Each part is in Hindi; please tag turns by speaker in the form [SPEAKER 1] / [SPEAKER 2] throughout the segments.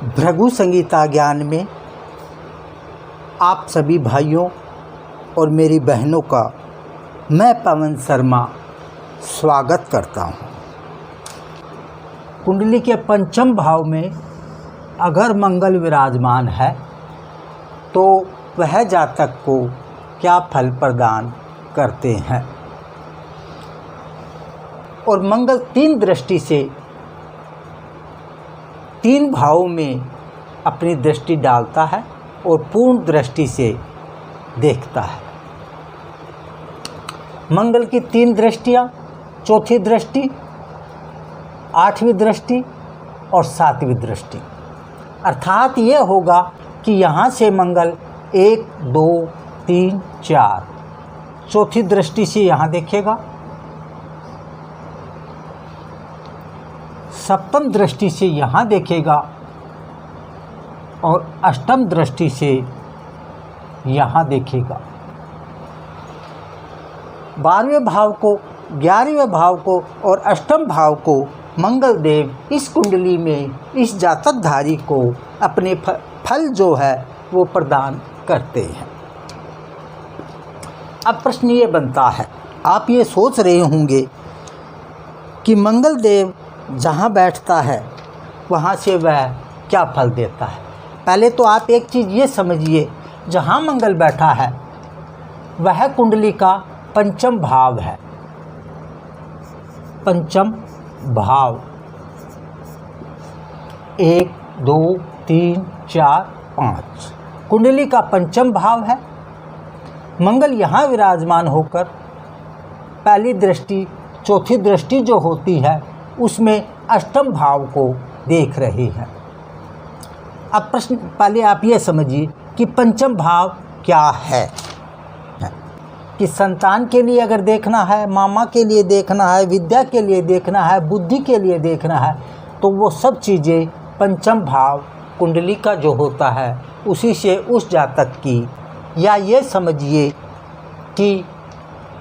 [SPEAKER 1] भृगु संगीता ज्ञान में आप सभी भाइयों और मेरी बहनों का मैं पवन शर्मा स्वागत करता हूँ। कुंडली के पंचम भाव में अगर मंगल विराजमान है तो वह जातक को क्या फल प्रदान करते हैं। और मंगल तीन दृष्टि से तीन भावों में अपनी दृष्टि डालता है और पूर्ण दृष्टि से देखता है। मंगल की तीन दृष्टियाँ, चौथी दृष्टि, आठवीं दृष्टि और सातवीं दृष्टि। अर्थात ये होगा कि यहाँ से मंगल 1, 2, 3, 4 चौथी दृष्टि से यहाँ देखेगा, सप्तम दृष्टि से यहाँ देखेगा और अष्टम दृष्टि से यहाँ देखेगा। 12वें भाव को, 11वें भाव को और अष्टम भाव को मंगल देव इस कुंडली में इस जातकधारी को अपने फल जो है वो प्रदान करते हैं। अब प्रश्न ये बनता है, आप ये सोच रहे होंगे कि मंगल देव जहाँ बैठता है वहाँ से वह क्या फल देता है। पहले तो आप एक चीज़ ये समझिए, जहाँ मंगल बैठा है वह कुंडली का पंचम भाव है। पंचम भाव 1, 2, 3, 4, 5 कुंडली का पंचम भाव है। मंगल यहाँ विराजमान होकर पहली दृष्टि, चौथी दृष्टि जो होती है उसमें अष्टम भाव को देख रहे हैं। अब प्रश्न पहले आप ये समझिए कि पंचम भाव क्या है। कि संतान के लिए अगर देखना है, मामा के लिए देखना है, विद्या के लिए देखना है, बुद्धि के लिए देखना है, तो वो सब चीज़ें पंचम भाव कुंडली का जो होता है उसी से उस जातक की, या ये समझिए कि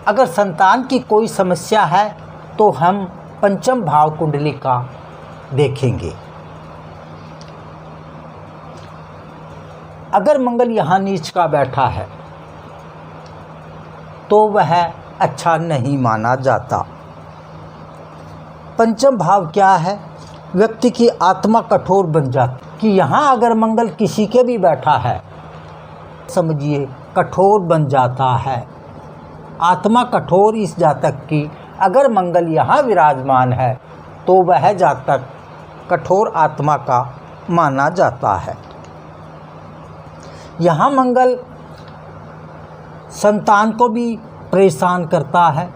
[SPEAKER 1] अगर संतान की कोई समस्या है तो हम पंचम भाव कुंडली का देखेंगे। अगर मंगल यहाँ नीच का बैठा है तो वह अच्छा नहीं माना जाता। पंचम भाव क्या है? व्यक्ति की आत्मा कठोर बन जाती। कि यहाँ अगर मंगल किसी के भी बैठा है, समझिए कठोर बन जाता है। आत्मा कठोर इस जातक की अगर मंगल यहाँ विराजमान है तो वह जातक कठोर आत्मा का माना जाता है। यहाँ मंगल संतान को भी परेशान करता है।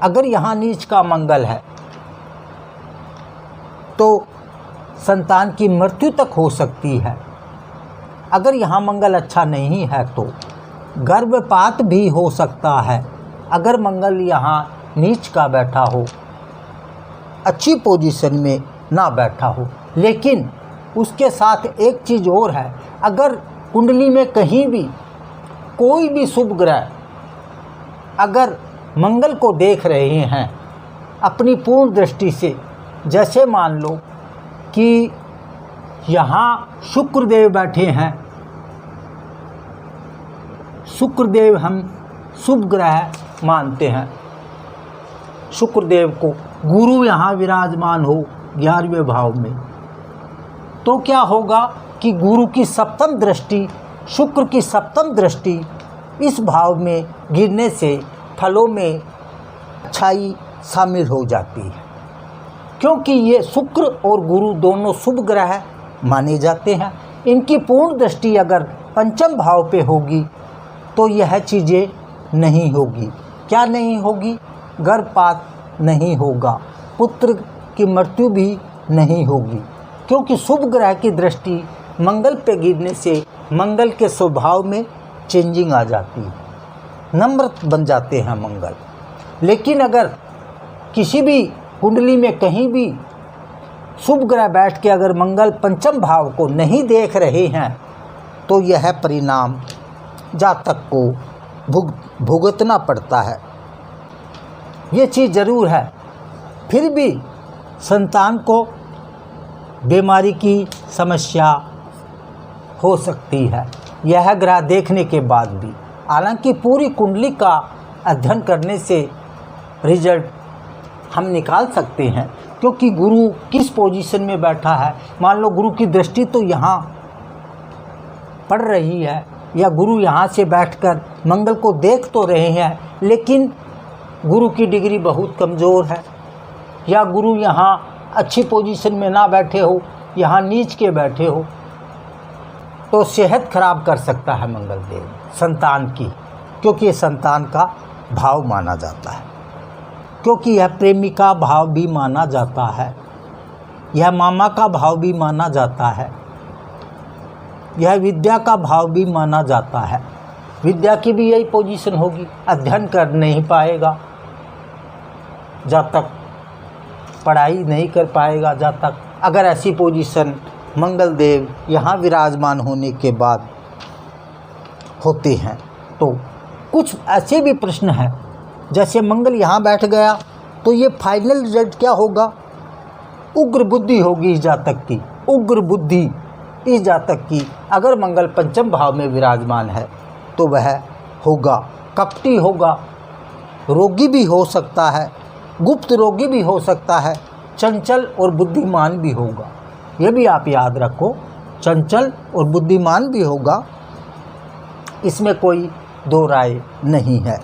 [SPEAKER 1] अगर यहाँ नीच का मंगल है तो संतान की मृत्यु तक हो सकती है। अगर यहाँ मंगल अच्छा नहीं है तो गर्भपात भी हो सकता है। अगर मंगल यहाँ नीच का बैठा हो, अच्छी पोजीशन में ना बैठा हो। लेकिन उसके साथ एक चीज़ और है, अगर कुंडली में कहीं भी कोई भी शुभ ग्रह अगर मंगल को देख रहे हैं अपनी पूर्ण दृष्टि से, जैसे मान लो कि यहाँ शुक्रदेव बैठे हैं, शुक्रदेव हम शुभ ग्रह मानते हैं, शुक्रदेव को गुरु यहाँ विराजमान हो 11वें भाव में, तो क्या होगा कि गुरु की सप्तम दृष्टि, शुक्र की सप्तम दृष्टि इस भाव में गिरने से फलों में अच्छाई शामिल हो जाती है। क्योंकि ये शुक्र और गुरु दोनों शुभ ग्रह माने जाते हैं। इनकी पूर्ण दृष्टि अगर पंचम भाव पे होगी तो यह चीज़ें नहीं होगी। क्या नहीं होगी? गर्भपात नहीं होगा, पुत्र की मृत्यु भी नहीं होगी। क्योंकि शुभ ग्रह की दृष्टि मंगल पे गिरने से मंगल के स्वभाव में चेंजिंग आ जाती है, नम्र बन जाते हैं मंगल। लेकिन अगर किसी भी कुंडली में कहीं भी शुभ ग्रह बैठ के अगर मंगल पंचम भाव को नहीं देख रहे हैं तो यह परिणाम जातक को भुगतना पड़ता है। ये चीज़ ज़रूर है। फिर भी संतान को बीमारी की समस्या हो सकती है यह ग्रह देखने के बाद भी। हालांकि पूरी कुंडली का अध्ययन करने से रिजल्ट हम निकाल सकते हैं, क्योंकि गुरु किस पोजीशन में बैठा है। मान लो गुरु की दृष्टि तो यहाँ पड़ रही है, या गुरु यहाँ से बैठकर मंगल को देख तो रहे हैं, लेकिन गुरु की डिग्री बहुत कमज़ोर है, या गुरु यहाँ अच्छी पोजीशन में ना बैठे हो, यहाँ नीच के बैठे हो, तो सेहत खराब कर सकता है मंगल देव संतान की, क्योंकि ये संतान का भाव माना जाता है, क्योंकि यह प्रेमिका भाव भी माना जाता है, यह मामा का भाव भी माना जाता है, यह विद्या का भाव भी माना जाता है। विद्या की भी यही पोजीशन होगी, अध्ययन कर नहीं पाएगा जब तक, पढ़ाई नहीं कर पाएगा जब तक। अगर ऐसी पोजीशन मंगल देव यहाँ विराजमान होने के बाद होते हैं, तो कुछ ऐसे भी प्रश्न हैं, जैसे मंगल यहाँ बैठ गया तो ये फाइनल रिजल्ट क्या होगा? उग्र बुद्धि होगी इस जातक की, उग्र बुद्धि इस जातक की। अगर मंगल पंचम भाव में विराजमान है तो वह होगा कपटी होगा, रोगी भी हो सकता है, गुप्त रोगी भी हो सकता है, चंचल और बुद्धिमान भी होगा। ये भी आप याद रखो, चंचल और बुद्धिमान भी होगा, इसमें कोई दो राय नहीं है।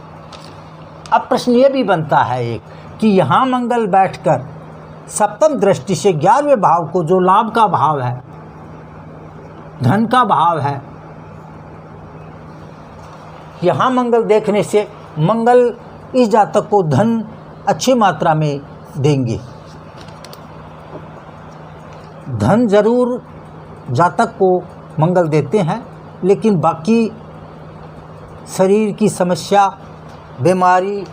[SPEAKER 1] अब प्रश्न ये भी बनता है एक कि यहाँ मंगल बैठकर सप्तम दृष्टि से 11वें भाव को, जो लाभ का भाव है, धन का भाव है, यहाँ मंगल देखने से मंगल इस जातक को धन अच्छी मात्रा में देंगे। धन जरूर जातक को मंगल देते हैं, लेकिन बाकी शरीर की समस्या, बीमारी,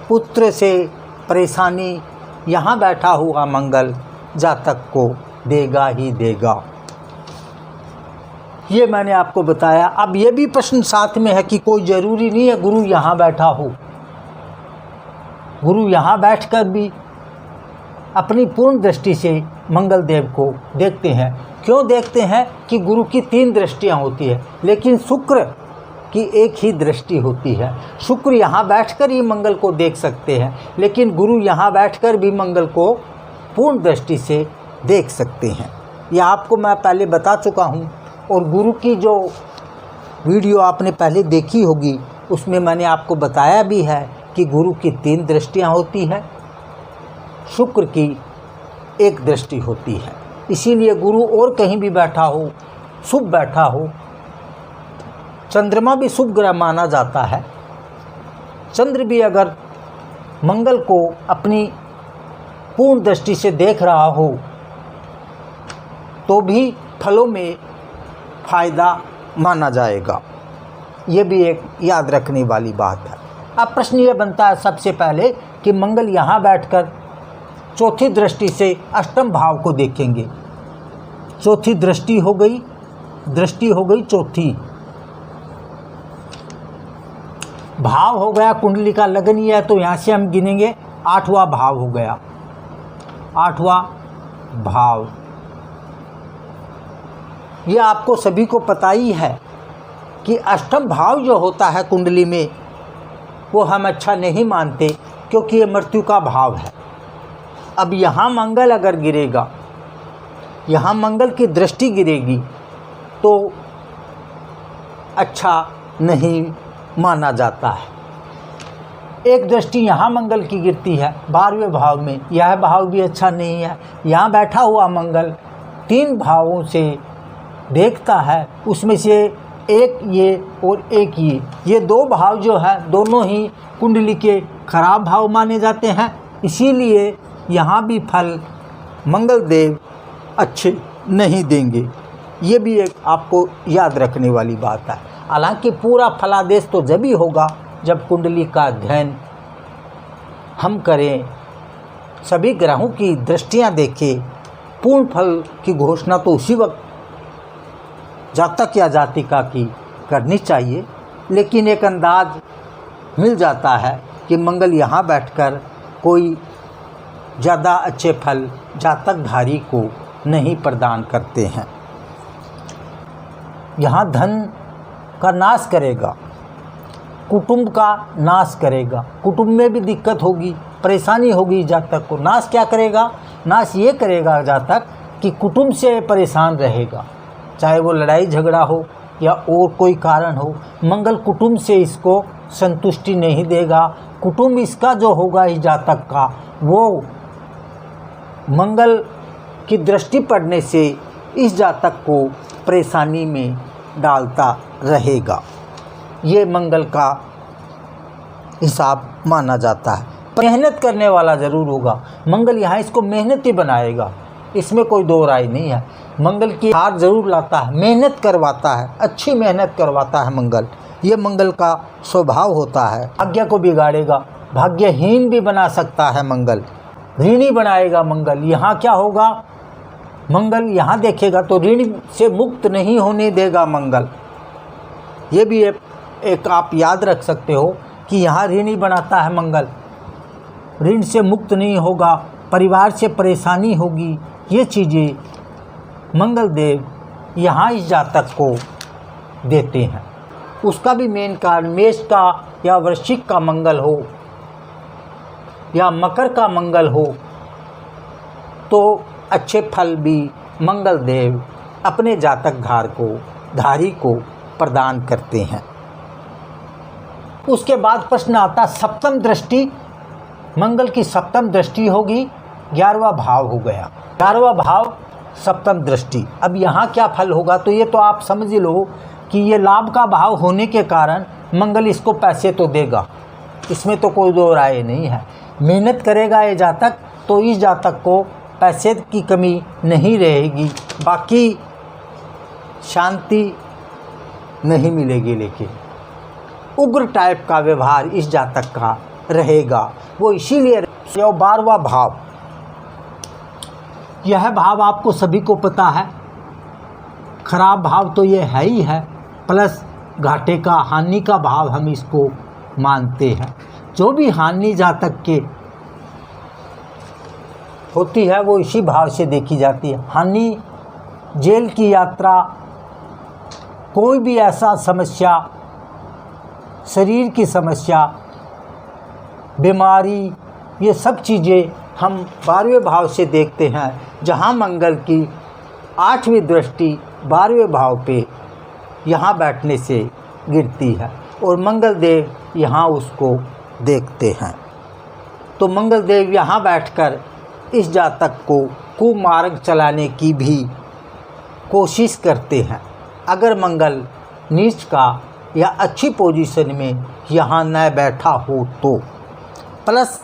[SPEAKER 1] पुत्र से परेशानी यहाँ बैठा हुआ मंगल जातक को देगा ही देगा। ये मैंने आपको बताया। अब ये भी प्रश्न साथ में है कि कोई ज़रूरी नहीं है गुरु यहाँ बैठा हो। गुरु यहाँ बैठकर भी अपनी पूर्ण दृष्टि से मंगल देव को देखते हैं। क्यों देखते हैं? कि गुरु की 3 दृष्टियाँ होती है, लेकिन शुक्र की एक ही दृष्टि होती है। शुक्र यहाँ बैठकर ही मंगल को देख सकते हैं, लेकिन गुरु यहाँ बैठकर भी मंगल को पूर्ण दृष्टि से देख सकते हैं। यह आपको मैं पहले बता चुका हूँ, और गुरु की जो वीडियो आपने पहले देखी होगी उसमें मैंने आपको बताया भी है कि गुरु की 3 दृष्टियाँ होती है, शुक्र की 1 दृष्टि होती है। इसीलिए गुरु और कहीं भी बैठा हो, शुभ बैठा हो, चंद्रमा भी शुभ ग्रह माना जाता है। चंद्र भी अगर मंगल को अपनी पूर्ण दृष्टि से देख रहा हो तो भी फलों में फायदा माना जाएगा। ये भी एक याद रखने वाली बात है। अब प्रश्न ये बनता है सबसे पहले कि मंगल यहाँ बैठकर चौथी दृष्टि से अष्टम भाव को देखेंगे। चौथी दृष्टि हो गई चौथी। भाव हो गया कुंडली का लगनीय है, तो यहाँ से हम गिनेंगे 8वां भाव हो गया, 8वां भाव। ये आपको सभी को पता ही है कि अष्टम भाव जो होता है कुंडली में, वो हम अच्छा नहीं मानते, क्योंकि ये मृत्यु का भाव है। अब यहाँ मंगल अगर गिरेगा, यहाँ मंगल की दृष्टि गिरेगी, तो अच्छा नहीं माना जाता है। एक दृष्टि यहाँ मंगल की गिरती है 12वें भाव में, यह भाव भी अच्छा नहीं है। यहाँ बैठा हुआ मंगल 3 भावों से देखता है, उसमें से एक ये और एक ये 2 भाव जो है दोनों ही कुंडली के खराब भाव माने जाते हैं। इसीलिए यहाँ भी फल मंगल देव अच्छे नहीं देंगे। ये भी एक आपको याद रखने वाली बात है। हालांकि पूरा फलादेश तो जब ही होगा जब कुंडली का अध्ययन हम करें, सभी ग्रहों की दृष्टियाँ देखें। पूर्ण फल की घोषणा तो उसी वक्त जातक या जातिका की करनी चाहिए, लेकिन एक अंदाज मिल जाता है कि मंगल यहाँ बैठकर कोई ज़्यादा अच्छे फल जातकधारी को नहीं प्रदान करते हैं। यहाँ धन का नाश करेगा, कुटुंब का नाश करेगा, कुटुंब में भी दिक्कत होगी, परेशानी होगी जातक को। नाश क्या करेगा? नाश ये करेगा जातक कि कुटुंब से परेशान रहेगा, चाहे वो लड़ाई झगड़ा हो या और कोई कारण हो। मंगल कुटुंब से इसको संतुष्टि नहीं देगा। कुटुंब इसका जो होगा इस जातक का, वो मंगल की दृष्टि पड़ने से इस जातक को परेशानी में डालता रहेगा। ये मंगल का हिसाब माना जाता है। मेहनत करने वाला ज़रूर होगा मंगल, यहाँ इसको मेहनती बनाएगा, इसमें कोई दो राय नहीं है। मंगल की हार ज़रूर लाता है, मेहनत करवाता है, अच्छी मेहनत करवाता है मंगल। ये मंगल का स्वभाव होता है। भाग्य को बिगाड़ेगा, भाग्यहीन भी बना सकता है मंगल, ऋणी बनाएगा मंगल। यहाँ क्या होगा? मंगल यहाँ देखेगा तो ऋण से मुक्त नहीं होने देगा मंगल। ये भी एक आप याद रख सकते हो कि यहाँ ऋणी बनाता है मंगल, ऋण से मुक्त नहीं होगा, परिवार से परेशानी होगी। ये चीज़ें मंगल देव यहाँ इस जातक को देते हैं। उसका भी मेन कारण मेष का या वृश्चिक का मंगल हो या मकर का मंगल हो तो अच्छे फल भी मंगल देव अपने जातक धारी को प्रदान करते हैं। उसके बाद प्रश्न आता सप्तम दृष्टि। मंगल की सप्तम दृष्टि होगी, 11वां भाव हो गया, 11वां भाव सप्तम दृष्टि। अब यहाँ क्या फल होगा? तो ये तो आप समझ लो कि ये लाभ का भाव होने के कारण मंगल इसको पैसे तो देगा, इसमें तो कोई दो राय नहीं है। मेहनत करेगा ये जातक तो इस जातक को पैसे की कमी नहीं रहेगी, बाकी शांति नहीं मिलेगी, लेकिन उग्र टाइप का व्यवहार इस जातक का रहेगा। वो इसीलिए 12वां भाव, यह भाव आपको सभी को पता है, खराब भाव तो ये है ही है, प्लस घाटे का हानि का भाव हम इसको मानते हैं। जो भी हानि जातक के होती है वो इसी भाव से देखी जाती है। हानि, जेल की यात्रा, कोई भी ऐसा समस्या, शरीर की समस्या, बीमारी, ये सब चीज़ें हम 12वें भाव से देखते हैं। जहाँ मंगल की 8वीं दृष्टि 12वें भाव पे यहाँ बैठने से गिरती है और मंगल देव यहाँ उसको देखते हैं, तो मंगल देव यहाँ बैठकर इस जातक को कुमार्ग चलाने की भी कोशिश करते हैं। अगर मंगल नीच का या अच्छी पोजीशन में यहाँ न बैठा हो तो प्लस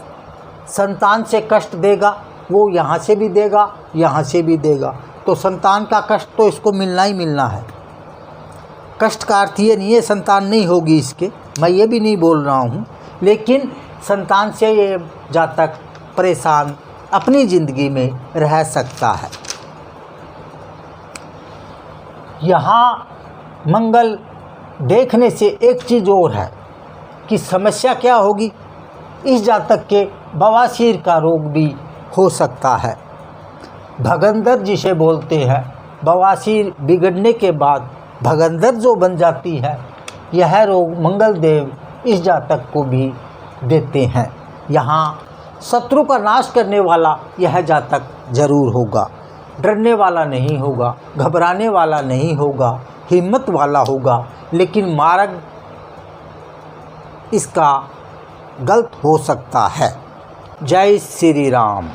[SPEAKER 1] संतान से कष्ट देगा, वो यहाँ से भी देगा, यहाँ से भी देगा, तो संतान का कष्ट तो इसको मिलना ही मिलना है। कष्ट का अर्थ ये नहीं है संतान नहीं होगी इसके, मैं ये भी नहीं बोल रहा हूँ, लेकिन संतान से ये जातक परेशान अपनी ज़िंदगी में रह सकता है। यहाँ मंगल देखने से एक चीज़ और है कि समस्या क्या होगी, इस जातक के बवासीर का रोग भी हो सकता है। भगंदर जिसे बोलते हैं, बवासीर बिगड़ने के बाद भगंदर जो बन जाती है, यह रोग मंगल देव इस जातक को भी देते हैं। यहाँ शत्रु का नाश करने वाला यह जातक जरूर होगा, डरने वाला नहीं होगा, घबराने वाला नहीं होगा, हिम्मत वाला होगा, लेकिन मार्ग इसका गलत हो सकता है। जय श्री राम।